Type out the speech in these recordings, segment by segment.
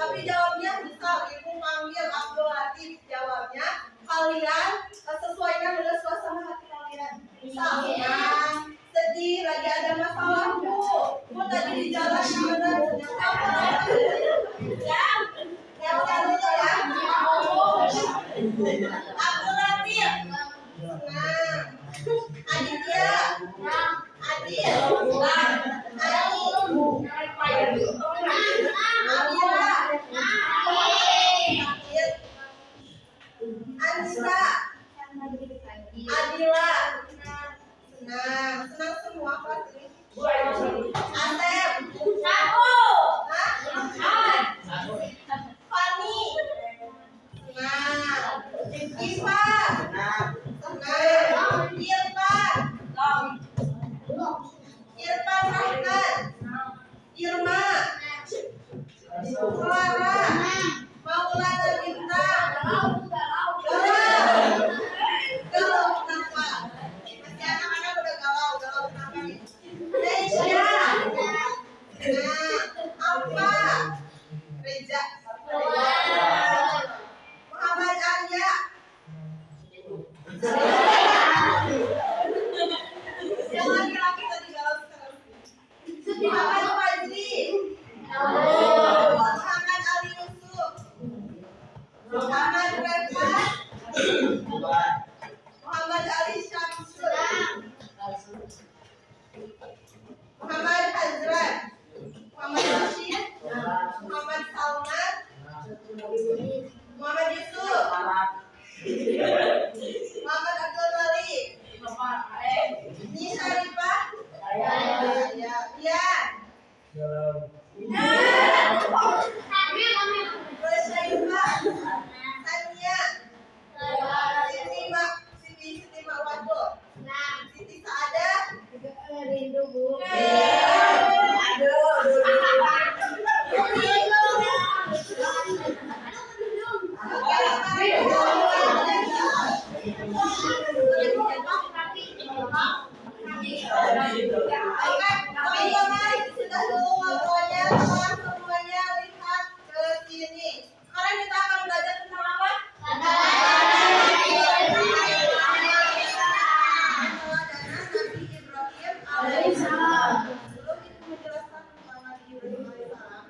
Tapi jawabnya misal ibu panggil Abdul Latif, jawabnya kalian sesuaikan dengan suasana hati kalian. Misal, sedih, lagi ada masalah bu tadi di jalan gimana? Yang dulu ya. Abdul Latif. Aditya. Adil. Anissa, Adila, senang semua pasti. Asep, Fani, Iva, Irfan Rahman, Irma, Clara, Maulana Bintang, galau kenapa? Masih anak-anak udah galau kenapa nih? Nesya, Alfa, Reza, Muhammad Arya, yang laki-laki tadi galau sekarang. Muhammad Fajri, Muhammad Ali Yusuf, Muhammad Refat, Muhammad Ali Syamsul, Muhammad Hazrat, Muhammad Rashid, Muhammad Salman, Muhammad Yusuf, Muhammad Abdul Malik, Nisa Rifah, Siti Mawado, Siti Saada, teman-teman sudah dulu ngobrolnya, semuanya lihat ke sini. Sekarang kita akan belajar tentang apa? Nabi Ibrahim alaihissalam. Sebelum itu menjelaskan tentang Nabi Ibrahim alaihissalam,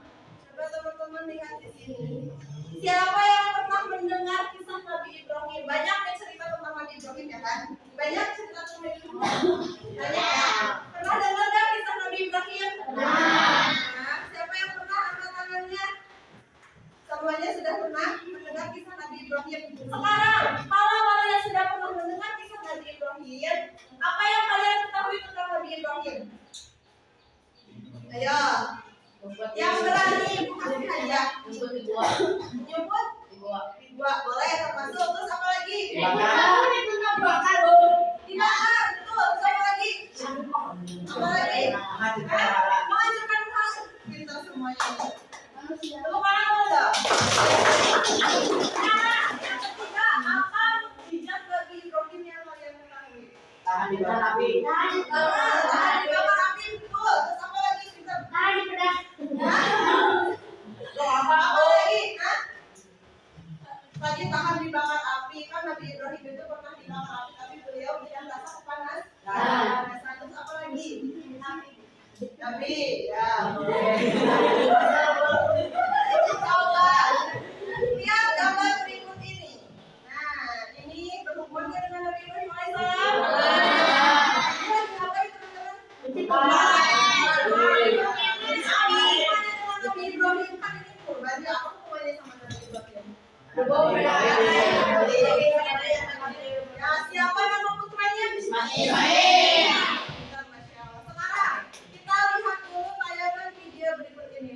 coba teman-teman lihat di sini. Siapa yang pernah mendengar kisah Nabi Ibrahim? Banyak yang cerita tentang Nabi Ibrahim ya kan? Banyak cerita tentang Nabi Ibrahim. Banyak ya? Pernah dengar nggak kisah Nabi Ibrahim? Siapa yang pernah angkat tangannya? Semuanya sudah pernah mendengar kisah Nabi Ibrahim. Sekarang, kalau yang sudah pernah mendengar kisah Nabi Ibrahim, apa yang kalian ketahui tentang Nabi Ibrahim? Ayo, yang berani kasih aja. Nyebut? Dua, boleh termasuk. Terus apa lagi? Dibakar, betul. Terus apa lagi? Apa lagi? Menghancurkan hal. Pintar semuanya. Tepuk tangan dulu dong. Yang ketiga, apa mukjizat Nabi Ibrahim yang kalian ketahui? Tahan di bawah api. Tahan di bawah api, betul. Terus apa lagi? Tahan di pedas. Apa lagi? Lagi tahan dibakar api. Kan Nabi Ibrahim itu pernah dibakar api, tapi beliau tidak merasa kepanasan. Terus apa lagi? Nabi, ya. Coba lihat gambar berikut ini. Nah, ini berhubungan dengan Nabi Ibrahim alaihissalam. Ini ngapain teman-teman? Nabi Ibrahim kan ini kurban. Apa hubungannya sama Nabi Ibrahim? Ya, siapa nama putranya? Ismail. Sekarang kita lihat dulu tayangan video berikut ini.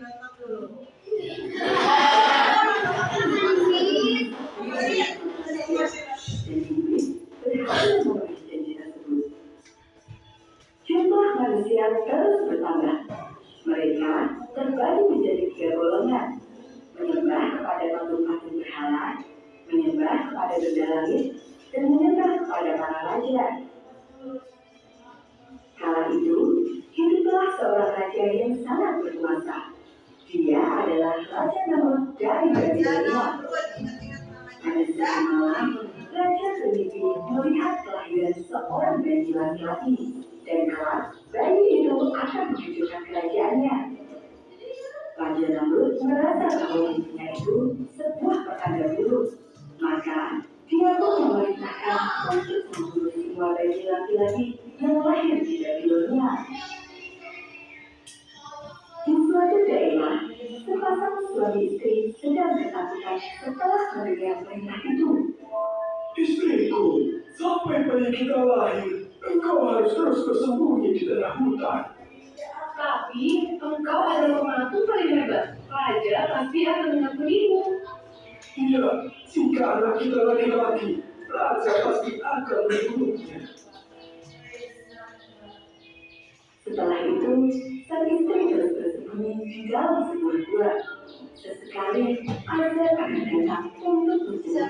dari Jangan Babilonia. buat ingat-ingat namanya. Pada suatu malam, Raja bermimpi melihat kelahiran seorang bayi laki-laki, dan kelak bayi itu akan menghancurkan kerajaannya. Raja Namrud merasa bahwa mimpinya itu sebuah pertanda buruk, maka dia pun memerintahkan untuk membunuh semua bayi laki-laki yang lahir di Babilonia. Di suatu daerah, sepasang suami istri sedang ketakutan setelah mendengar perintah itu. Istriku, sampai bayi kita lahir, engkau harus terus bersembunyi di tengah hutan. Tapi engkau adalah pembantu paling hebat. Raja pasti akan mengampunimu. Iya, jika anak kita laki-laki, raja pasti akan membunuhnya. Setelah itu, sang istri terus bersembunyi di dalam sebuah gua. Sesekali, ada akan datang untuk menjemputnya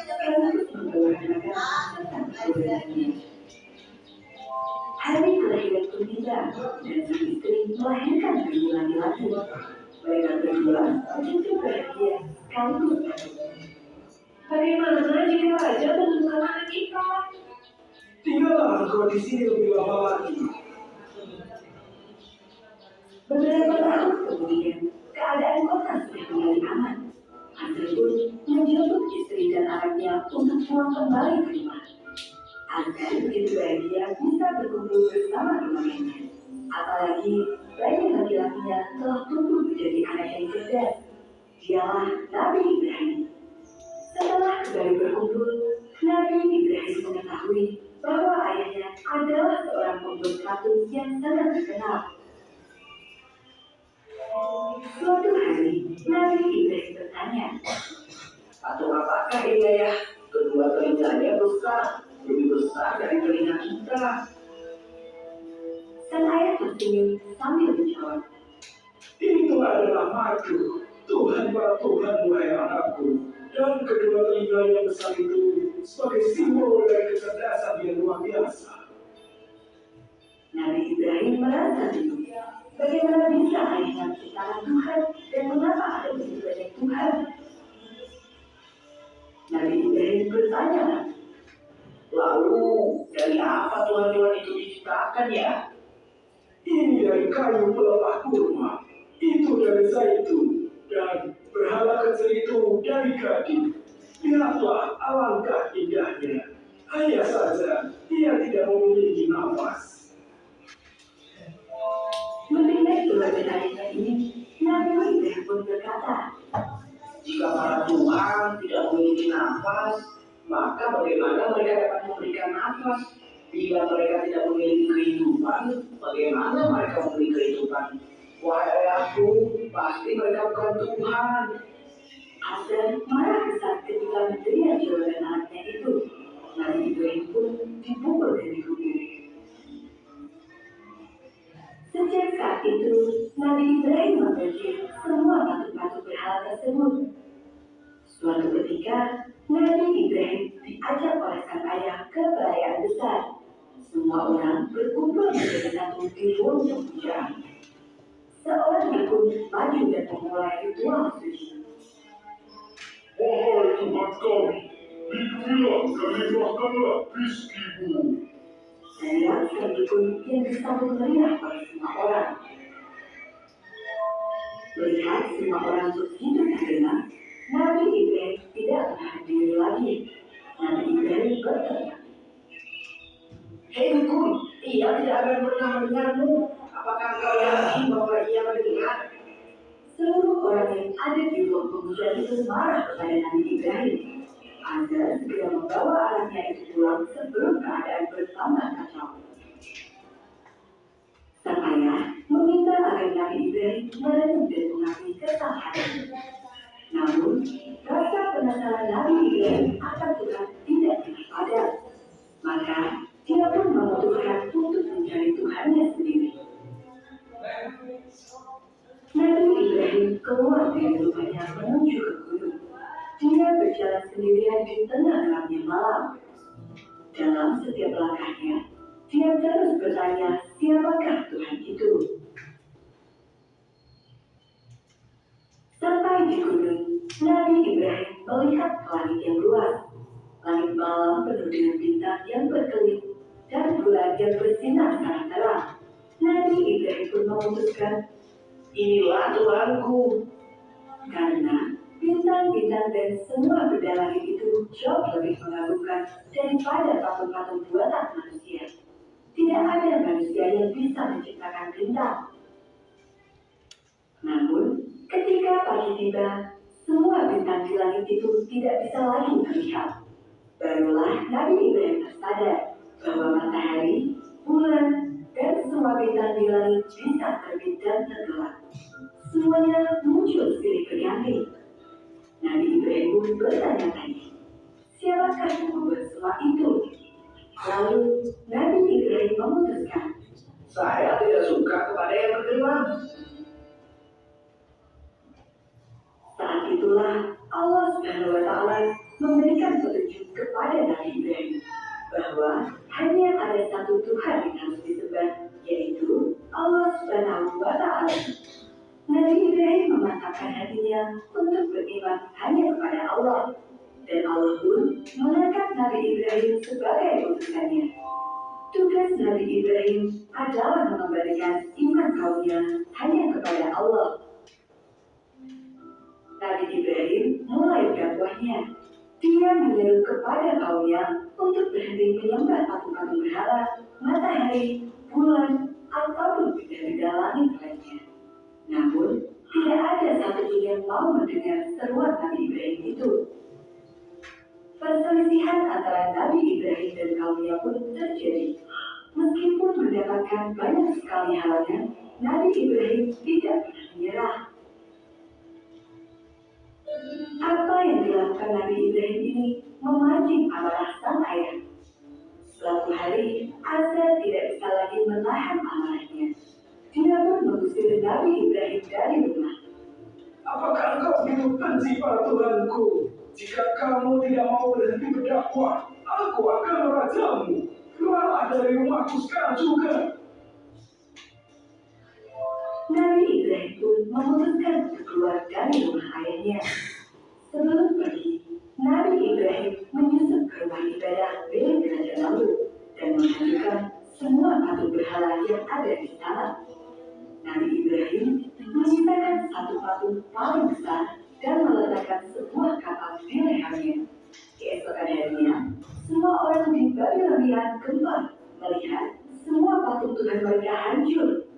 sekaligus membawakan makanan tentang saudaranya. Hari kelahiran pun tiba, dan sang istri melahirkan bayi laki-laki. Mereka berdua begitu bahagia sekaligus takut. Bagaimana jika raja menemukan anak kita? Tinggallah engkau di sini lebih lama lagi. Beberapa tahun kemudian, keadaan kota sudah kembali aman. Hasil pun menjemput istri dan anaknya untuk pulang kembali ke rumah. Agar begitu bahagia bisa berkumpul bersama teman-temannya. Apalagi bayi laki-lakinya telah tumbuh menjadi anak yang cerdas. Dialah Nabi Ibrahim. Setelah kembali berkumpul, Nabi Ibrahim mengetahui bahwa ayahnya adalah seorang pembuat batu yang sangat terkenal. Suatu hari, Nabi Ibrahim bertanya, Atau apakah ini ya? Kedua telinganya besar, lebih besar dari telinga kita. sang ayah tersenyum sambil menjawab, Itu adalah madu, Tuhan para Tuhan wahai anakku. Dan kedua telinga yang besar itu sebagai simbol dari kecerdasan yang luar biasa. Nabi Ibrahim merasa bingung. Bagaimana bisa ayahnya menciptakan Tuhan dan mengapa ada begitu banyak Tuhan? Nabi Ibrahim bertanya, Lalu, dari apa Tuhan-Tuhan itu diciptakan ya? Ini dari kayu pelepah kurma, itu dari zaitun, dan berhala kecil itu dari gading. Lihatlah alangkah indahnya. Hanya saja, dia tidak memiliki nafas. mendengar keluarga ayahnya ini, Nabi Ibrahim pun berkata, Jika para Tuhan tidak memiliki nafas, maka bagaimana mereka dapat memberikan nafas? Bila mereka tidak memiliki kehidupan, bagaimana mereka memiliki kehidupan? Wahai ayahku, pasti mereka bukan Tuhan. Hasan marah besar ketika mendengar jawaban anaknya itu. Nabi Ibrahim pun dipukul dan dikubur. Sejak saat itu, Nabi Ibrahim membenci semua patung-patung berhala tersebut. Suatu ketika, Nabi Ibrahim diajak oleh sang ayah ke perayaan besar. Semua orang berkumpul menjadi satu di ruang pembicaraan. Seorang dukun maju dan memulai ritual suci. Wahai Tuhan kami, dibilang dan limpahkanlah rizkimu. Saya sang dukun yang disambut meriah oleh semua orang. Melihat semua orang begitu terkena, Nabi Ibrahim tidak menahan diri lagi. Nabi Ibrahim berkata, Hei dukun, ia tidak akan pernah mendengarmu. Apakah kau yakin bahwa ia mendengar? seluruh orang yang ada di ruang pembicaraan itu marah kepada Nabi Ibrahim agar segera membawa anaknya itu pulang sebelum keadaan bersama kacau. Sang ayah meminta agar Nabi Ibrahim merenung dan mengakui kesalahannya. Namun, rasa penasaran Nabi Ibrahim akan Tuhan tidak pernah padam. Maka, dia pun memutuskan untuk mencari Tuhannya sendiri. Nabi Ibrahim keluar dari rumahnya menuju ke gunung. Dia berjalan sendirian di tengah gelapnya malam. Dalam setiap langkahnya, dia terus bertanya siapakah Tuhan itu. Sampai di gunung, melihat ke langit yang luas. Langit malam penuh dengan bintang yang berkelip dan bulan yang bersinar sangat terang. Nabi Ibrahim pun memutuskan, inilah Tuhanku. Karena bintang-bintang dan semua benda langit itu jauh lebih mengagumkan daripada patung-patung buatan manusia. Tidak ada manusia yang bisa menciptakan bintang. Namun, ketika pagi tiba, semua bintang di langit itu tidak bisa lagi terlihat. Barulah Nabi Ibrahim tersadar bahwa matahari, bulan, dan semua bintang di langit bisa terbit dan tenggelam. Semuanya muncul silih berganti. Nabi Ibrahim pun bertanya-tanya, siapakah yang membuat semua itu? Lalu Nabi Ibrahim memutuskan, Saya tidak suka kepada yang bergerak. saat itulah Allah Subhanahu wa Ta'ala memberikan petunjuk kepada Nabi Ibrahim bahwa hanya ada satu Tuhan yang harus disembah, yaitu Allah Subhanahu wa Ta'ala. Nabi Ibrahim memantapkan hatinya untuk beriman hanya kepada Allah, dan Allah pun mengangkat Nabi Ibrahim sebagai utusannya. Tugas Nabi Ibrahim adalah mengembalikan iman kaumnya hanya kepada Allah. Nabi Ibrahim mulai dakwahnya. Dia menyeru kepada kaumnya untuk berhenti menyembah patung-patung berhala, matahari, bulan, ataupun benda-benda langit lainnya. Namun, tidak ada satupun yang mau mendengar seruan Nabi Ibrahim itu. Perselisihan antara Nabi Ibrahim dan kaumnya pun terjadi. Meskipun mendapatkan banyak sekali halangan, Nabi Ibrahim tidak pernah menyerah. Apa yang dilakukan Nabi Ibrahim ini memancing amarah sang ayah. Suatu hari, Azar tidak bisa lagi menahan amarahnya. Dia pun mengusir Nabi Ibrahim dari rumah. Apakah engkau begitu benci pada Tuhanku? Jika kamu tidak mau berhenti berdakwah, aku akan merajamu. Keluarlah dari rumahku sekarang juga. Nabi Ibrahim pun memutuskan untuk keluar dari rumah ayahnya. Sebelum pergi, Nabi Ibrahim menyusup ke rumah ibadah milik Raja Namrud dan menghancurkan semua patung berhala yang ada di sana. Nabi Ibrahim menyisakan satu patung paling besar dan meletakkan sebuah kapal di lehernya. Keesokan harinya, semua orang di Babilonia gempar melihat semua patung Tuhan mereka hancur.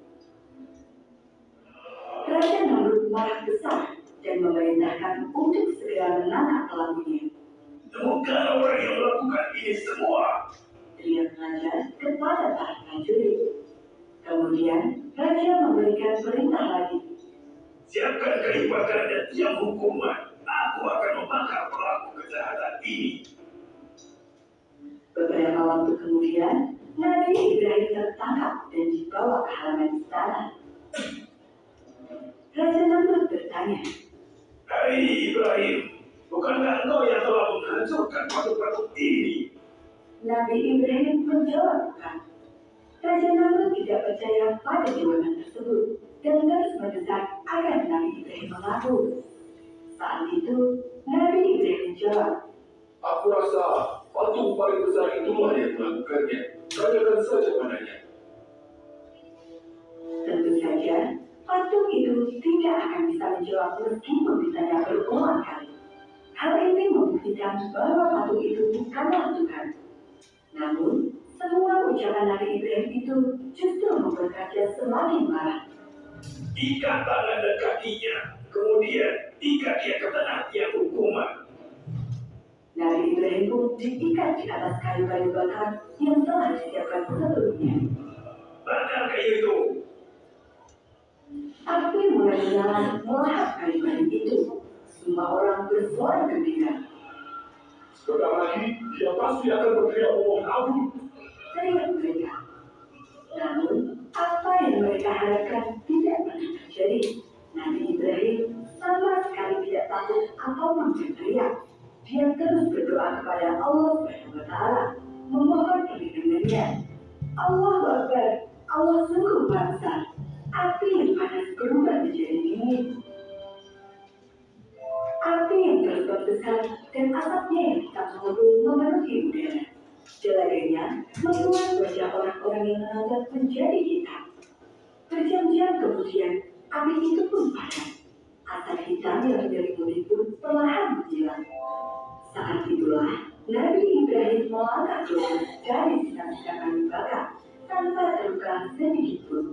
Raja Namrud marah besar dan memerintahkan untuk segera menangkap pelakunya. Temukan orang yang melakukan ini semua. Teriak raja kepada para prajurit. Kemudian raja memberikan perintah lagi. Siapkan kayu bakar dan tiang hukuman. Aku akan membakar pelaku kejahatan ini. Beberapa waktu kemudian, Nabi Ibrahim tertangkap dan dibawa ke halaman istana. Raja Namrud bertanya, Hai Ibrahim, bukankah engkau yang telah menghancurkan patung-patung ini? Nabi Ibrahim menjawab bukan. Raja Namrud tidak percaya pada jawaban tersebut dan terus mendesak agar Nabi Ibrahim mengaku. Saat itu, Nabi Ibrahim menjawab, Aku rasa patung paling besar itulah yang melakukannya. Tanyakan saja padanya. tentu saja, patung itu tidak akan bisa menjawab meskipun ditanya berulang kali. Hal ini membuktikan bahwa patung itu bukanlah Tuhan. Namun, semua ucapan Nabi Ibrahim itu justru membuat raja semakin marah. Ikat tangan dan kakinya, kemudian ikat dia ke tanah tiang hukuman. Nabi Ibrahim pun diikat di atas kayu-kayu bakar yang telah disiapkan sebelumnya. Bakar kayu itu. Api mulai menyala melahap kayu-kayu itu. Semua orang bersuara gembira. Sebentar lagi, dia pasti akan berteriak memohon ampun. Teriak mereka. Namun, apa yang mereka harapkan tidak pernah terjadi. Nabi Ibrahim sama sekali tidak takut ataupun berteriak. Dia terus berdoa kepada Allah Subhanahu wa Ta'ala, memohon perlindungannya. Allahu Akbar, Allah sungguh Maha besar. Api yang panas berubah menjadi dingin. Api yang terus membesar berubah menjadi hitam. Berjam-jam kemudian, api itu pun padam. Asap hitam yang menyelimuti pun perlahan menghilang. Saat itulah Nabi Ibrahim melangkah keluar dari sisa-sisa kayu bakar tanpa terluka sedikit pun.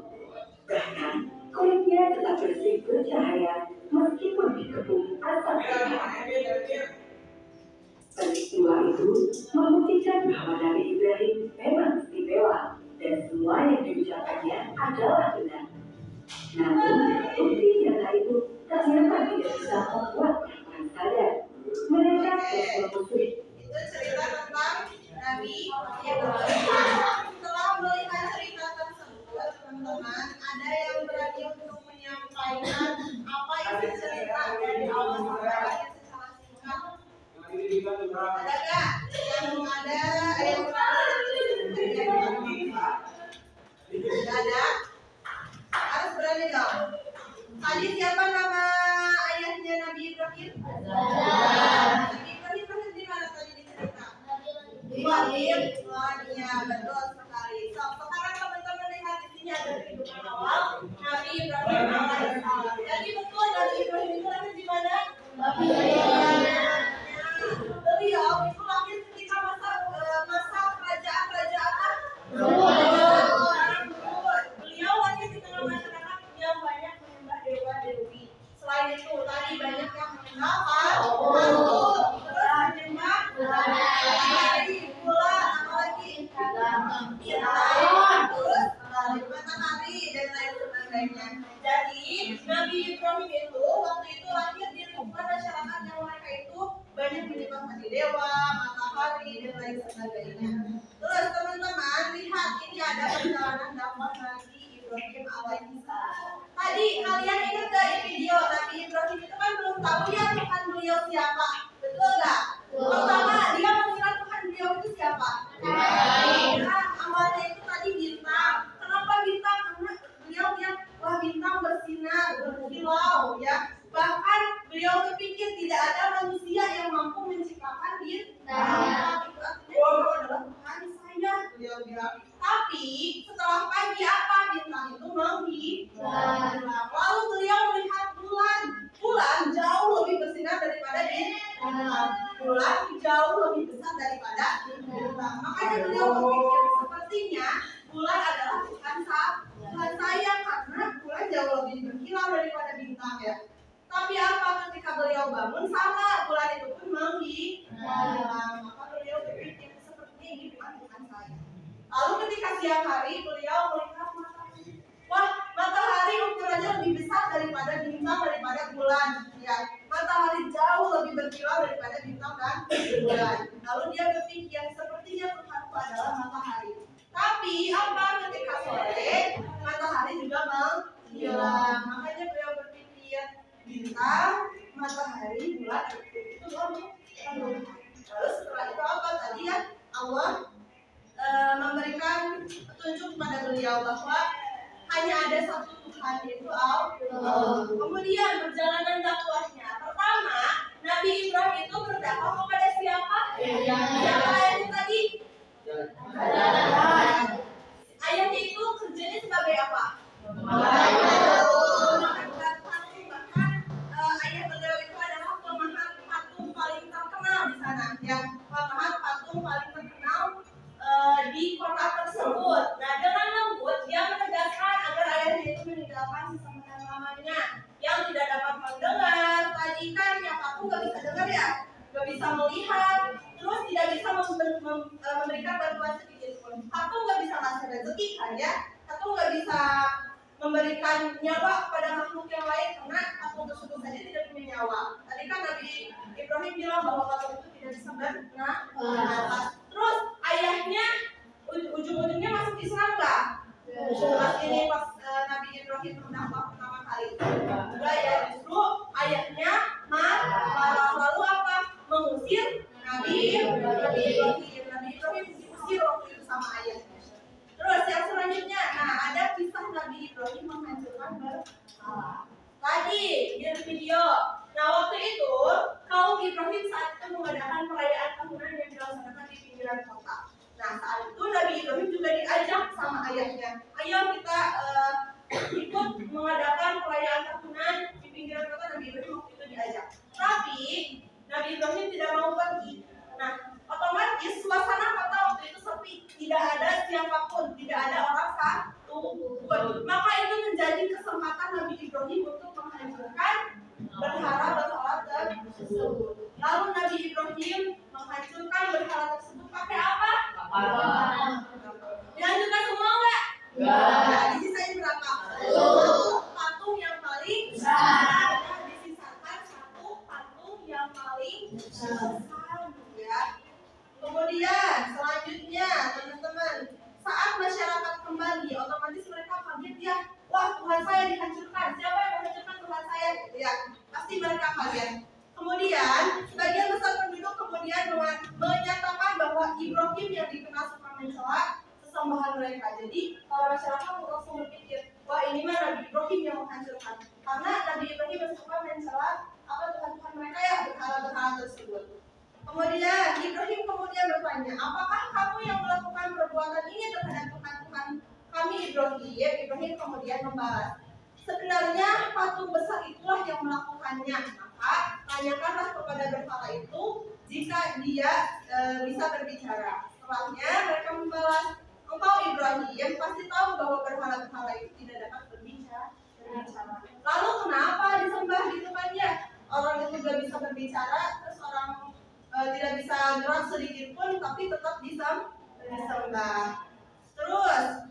Bahkan kulitnya tetap bersih bercahaya meskipun dikepung asap hitam. Peristiwa itu membuktikan bahwa Nabi Ibrahim memang istimewa dan semua yang diucapkannya adalah benar. Namun, bukti nyata itu ternyata tidak bisa membuat orang sadar. Mereka terus musuh. Itu cerita tentang Nabi Ibrahim. Setelah melihat cerita tersebut, teman-teman, ada yang berani untuk menyampaikan apa isi cerita dari awal sampai akhir secara singkat. Ada nggak yang ada yang nggak ada? Harus berani dong. Tadi siapa nama ayahnya Nabi Ibrahim? Nabi Ibrahim lahir di mana tadi dicerita? Di Wadim. Oh iya, betul sekali. So, sekarang teman-teman lihat di sini ada kehidupan awal Nabi Ibrahim alaihissalam. Jadi betul Nabi Ibrahim itu lahir di mana? Beliau itu lahir ketika masa kerajaan apa? Beliau lahir di tengah masyarakat yang banyak menyembah dewa dewi. Selain itu tadi banyak yang menyembah patung, terus menyembah matahari, bulan, apalagi bintang, terus matahari dan lain sebagainya. Jadi Nabi Ibrahim itu waktu itu lahir di lingkungan masyarakat yang mereka itu banyak menyembah dewa, matahari dan lain sebagainya. Terus teman-teman lihat ini ada perjalanan dakwah Nabi Ibrahim alaihissalam. Tadi kalian ingat gak di video Nabi Ibrahim itu kan belum tahu ya Tuhan beliau siapa, betul gak? Pertama dia mengira Tuhan beliau itu siapa? Nah, awalnya itu tadi bintang. Kenapa bintang? Karena beliau bilang wah bintang bersinar, berkilau ya. Bahkan beliau berpikir tidak ada manusia yang mampu menciptakan bintang. Itu artinya beliau adalah Tuhan saya, beliau bilang. Tapi setelah pagi apa bintang itu menghilang. Lalu beliau melihat bulan. Bulan jauh lebih bersinar daripada bintang. Bulan jauh lebih besar daripada bintang. Makanya beliau berpikir sepertinya bulan adalah Tuhan saya karena bulan jauh lebih berkilau daripada bintang ya. Tapi apa ketika beliau bangun sama bulan itu pun menghilang. Maka beliau berpikir sepertinya ini bukan Tuhan saya. Lalu ketika siang hari beliau melihat matahari. Wah, matahari ukurannya lebih besar daripada bintang, daripada bulan. Ya, matahari jauh lebih berkilau daripada bintang dan bulan. Lalu dia berpikir sepertinya Tuhanku adalah matahari. Tapi apa ketika sore matahari juga menghilang. Makanya beliau berpikir bintang, matahari, bulan itu lalu setelah itu apa tadi ya Allah memberikan petunjuk kepada beliau bahwa hanya ada satu Tuhan yaitu Allah. Kemudian perjalanan dakwahnya pertama Nabi Ibrahim itu berdakwah kepada siapa? Siapa ayatnya tadi? Ayatnya itu kerjanya sebagai apa? Ayah beliau itu adalah pemahat patung paling terkenal di sana, yang pemahat patung paling terkenal di kota tersebut. Nah, dengan lembut dia menegaskan agar ayahnya itu meninggalkan sesama-samanya yang tidak dapat mendengar. Tadi kan yang patung nggak bisa dengar ya, nggak bisa melihat, terus tidak bisa memberikan bantuan sedikit pun. Patung nggak bisa kasih rezeki kan ya, patung nggak bisa memberikan nyawa kepada makhluk yang lain karena patung tersebut saja tidak punya nyawa. Tadi kan Nabi Ibrahim bilang bahwa patung itu tidak bisa bernafas. Terus ayahnya ujung-ujungnya masuk Islam nggak? Pas ini pas Nabi Ibrahim berdakwah pertama kali. Enggak ya, justru ayahnya marah. Lalu apa? Mengusir Nabi Ibrahim. Nabi Ibrahim diusir waktu itu sama ayahnya. Terus yang selanjutnya, nah ada kisah Nabi Ibrahim menghancurkan berhala. Tadi Ibrahim menghancurkan berhala tersebut pakai apa? Dihancurkan semua enggak? Enggak. Disisain berapa? Patung yang paling besar. Disisakan satu patung yang paling besar, ya. Kemudian selanjutnya teman-teman, saat masyarakat kembali, otomatis mereka kaget ya. Wah, Tuhan saya dihancurkan. Siapa yang menghancurkan Tuhan saya? Gitu ya. Pasti mereka kaget. Kemudian sebagian besar penduduk kemudian menyatakan bahwa Ibrahim yang dikenal suka mencela sesembahan mereka. Jadi kalau masyarakat langsung berpikir, wah ini mah Nabi Ibrahim yang menghancurkan. Karena Nabi Ibrahim suka mencela apa Tuhan-Tuhan mereka ya, berhala-berhala tersebut. Kemudian Ibrahim kemudian bertanya, apakah kamu yang melakukan perbuatan ini terhadap Tuhan-Tuhan kami Ibrahim? Ibrahim kemudian membalas, sebenarnya patung besar itulah yang melakukannya. Maka tanyakanlah kepada berhala itu jika dia bisa berbicara. Setelahnya mereka membalas, engkau Ibrahim pasti tahu bahwa berhala-berhala itu tidak dapat berbicara. Lalu kenapa disembah gitu kan ya? Orang itu juga bisa berbicara, terus orang tidak bisa gerak sedikit pun, tapi tetap disembah. Terus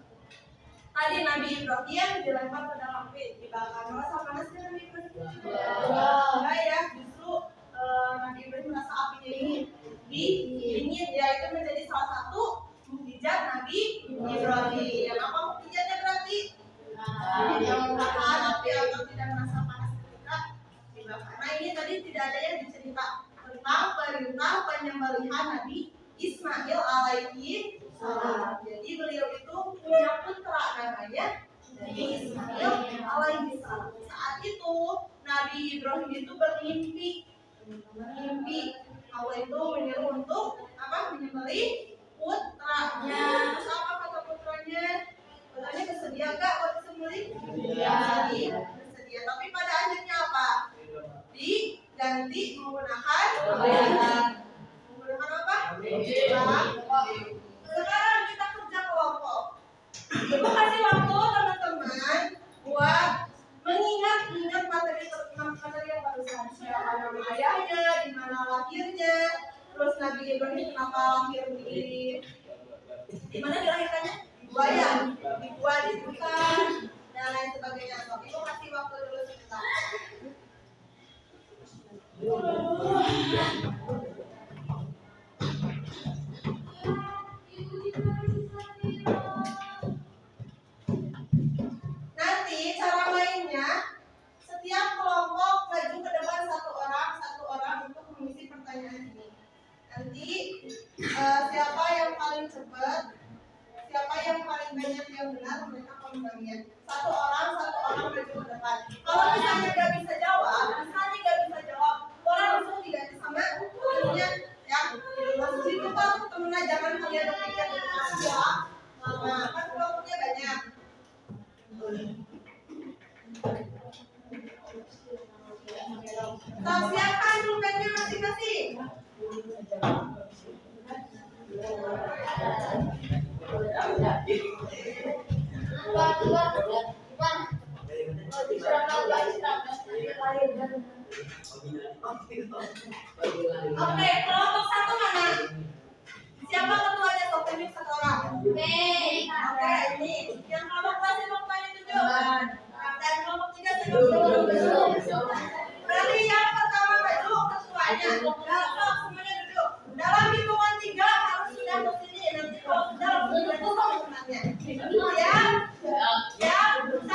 tadi Nabi Ibrahim dilempar ke dalam api, dibakar. Merasa panasnya Nabi Ibrahim? Enggak ya, justru Nabi Ibrahim merasa apinya dingin. Ya, itu menjadi salah satu mukjizat Nabi Ibrahim. Apa mukjizatnya berarti? Yang menahan api agar tidak merasa panas ketika dibakar. Nah, ini tadi tidak ada yang diceritakan tentang perintah penyembelihan Nabi Ismail alaihi salam. Jadi beliau itu punya putra namanya Nabi Ismail alaihi salam. Saat itu Nabi Ibrahim itu bermimpi. Allah itu menyuruh untuk apa? Menyembelih putranya. Terus apa kata putranya? Putranya bersedia enggak buat disembelih? Bersedia. Tapi pada akhirnya apa? Diganti menggunakan apa? Sekarang kita kerja kelompok. Ibu kasih waktu teman-teman buat mengingat materi yang barusan. Siapa nama ayahnya, di mana lahirnya, terus Nabi Ibrahim kenapa lahir di mana dilahirkannya? Di gua, di hutan, dan lain sebagainya. Ibu kasih waktu dulu sebentar. Nanti cara mainnya, setiap kelompok maju ke depan satu orang untuk mengisi pertanyaan ini. Nanti siapa yang paling cepat, siapa yang paling banyak yang benar, mereka pembagian. Satu orang maju ke depan. Kalau misalnya nggak bisa jawab, orang langsung diganti sama gurunya ya. Langsung situ kok temennya, jangan kalian berpikir ya. Nah, kan kelompoknya banyak. Siapkan pulpennya masing-masing. Oke, kelompok satu mana? Siapa ketuanya? Tunjuk satu orang. Oke, ini yang kelompok dua saya tanya tunjuk. Dan kelompok tiga saya tunjuk. Berarti yang pertama maju ketuanya. Dalam semuanya duduk. Dalam hitungan 3 harus sudah berdiri. Nanti kalau sudah langsung teman-temannya. Ya, 1,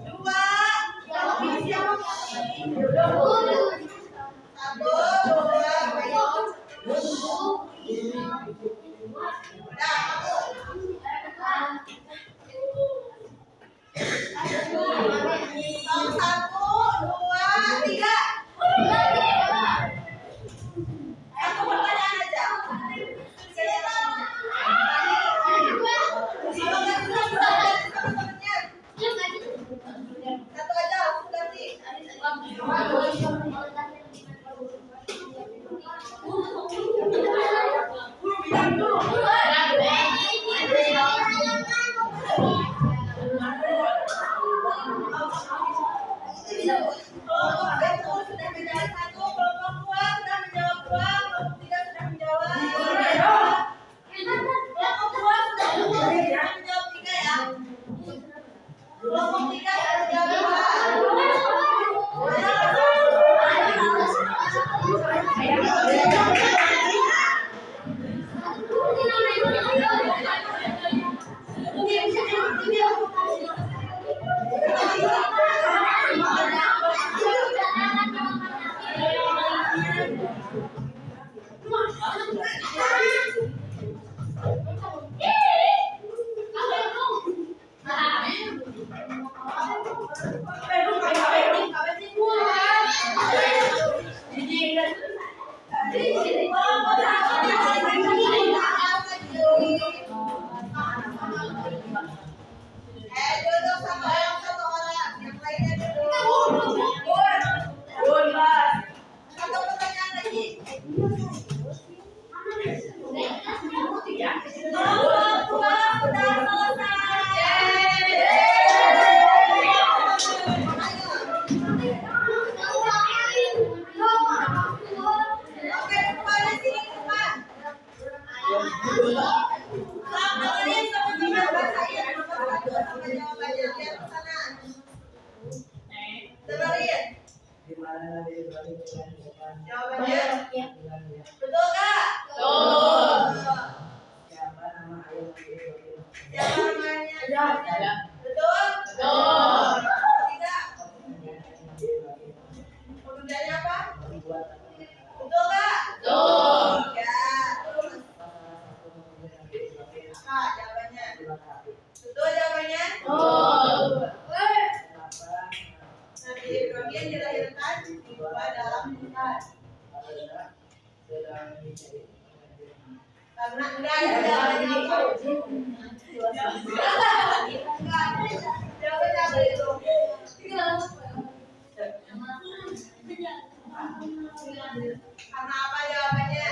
2. Kalau ini siapa? 1, 2, ayo. Kalau sudah beda satu, Duduk sama yang satu orang, yang lainnya duduk. Satu pertanyaan lagi. Jawabannya betul kak? Siapa namanya? Betul? Tidak. Pekerjaannya apa? Betul kak? Ya. Kak, jawabannya? Betul jawabannya? Nabi Ibrahim dilahirkan di gua dalam hutan. Karena enggak ada jawabannya apa? Jawabannya apa itu? Karena apa jawabannya?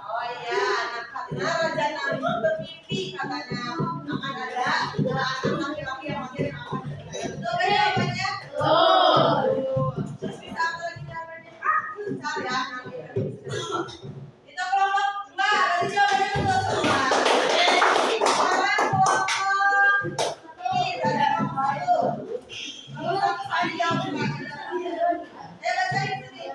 Oh iya, karena Raja Namrud bermimpi katanya akan ada anak laki-laki yang manggil nama. Betul kan jawabannya? Terus bisa apa lagi jawabannya? Bentar ya, nanti. Itu kelompok enggak, berarti jawabannya betul semua. Sekarang kelompok ini berarti kelompok itu. Lalu satu kali jawab enggak? Baca itu nih.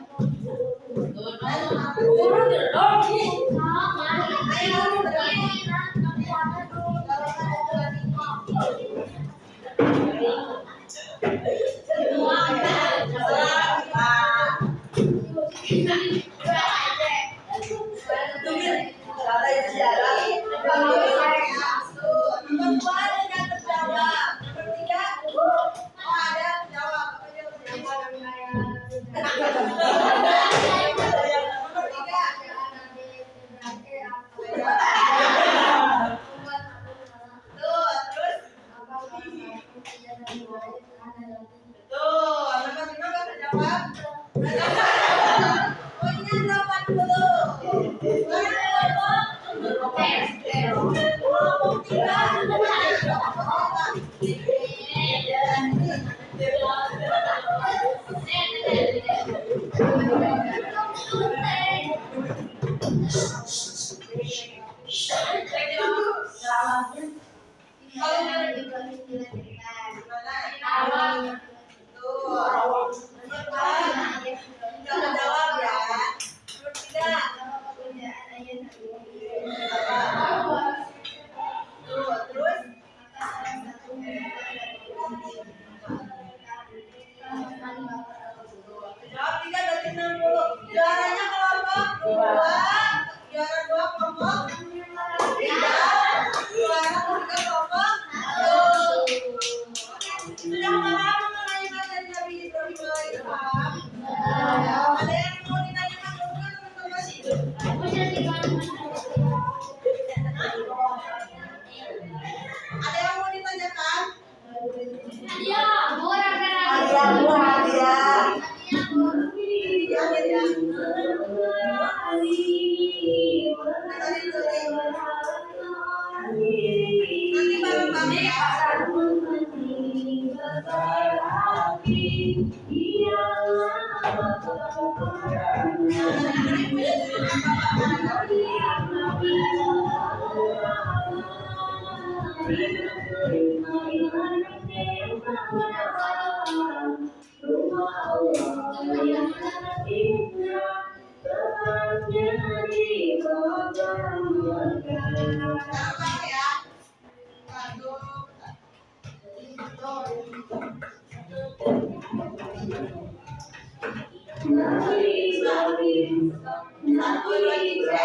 Satu, dua, tiga. Nah, sabar ya.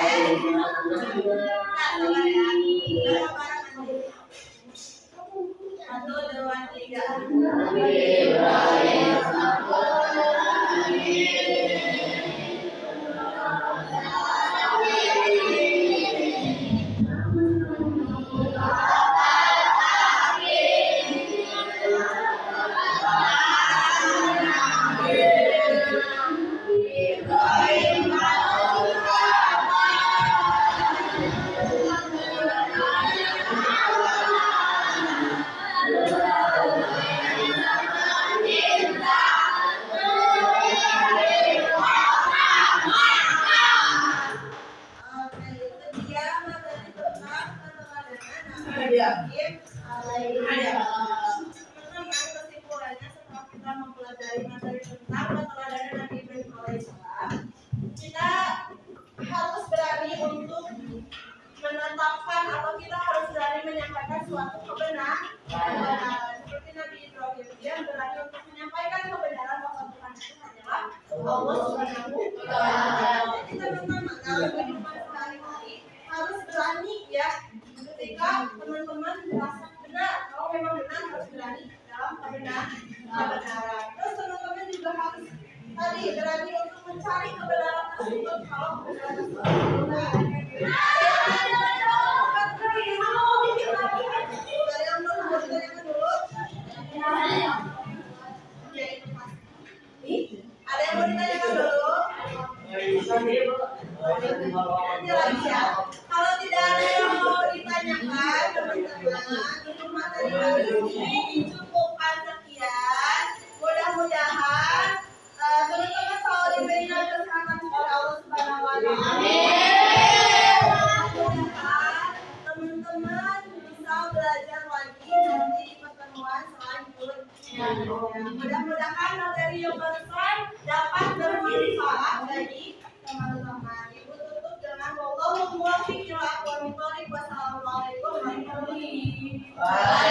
Bareng-bareng nanti. Satu, dua, tiga. Oke, itu dia materi tentang keteladanan Nabi Ibrahim alaihissalam. Teman-teman, kesimpulannya setelah kita mempelajari materi tentang keteladanan Nabi Ibrahim alaihissalam, kita harus berani untuk menetapkan atau kita harus berani menyampaikan suatu kebenaran. Seperti Nabi Ibrahim, dia berani untuk menyampaikan kebenaran bahwa Tuhan itu hanyalah Allah Subhanahu wa Ta'ala. Jadi teman-teman, dalam kehidupan sehari-hari harus berani ya, ketika teman-teman merasa benar, kalau memang benar harus berani dalam kebenaran. Terus teman-teman juga harus tadi berani untuk mencari kebenaran tersebut kalau kebenaran tersebut benar. Ada yang mau ditanyakan dulu? Nanti lagi ya. Kalau tidak ada yang mau ditanyakan, teman-teman, untuk materi kali ini dicukupkan sekian. Mudah-mudahan teman-teman selalu diberikan kesehatan oleh Allah Subhanahu wa Ta'ala. Mudah-mudahan teman-teman bisa belajar lagi nanti di pertemuan selanjutnya. Mudah-mudahan materi yang barusan dapat bermanfaat bagi teman-teman. Ibu tutup dengan wallahu muwaffiq ila aqwamit thoriq. Wassalamualaikum warahmatullahi wabarakatuh.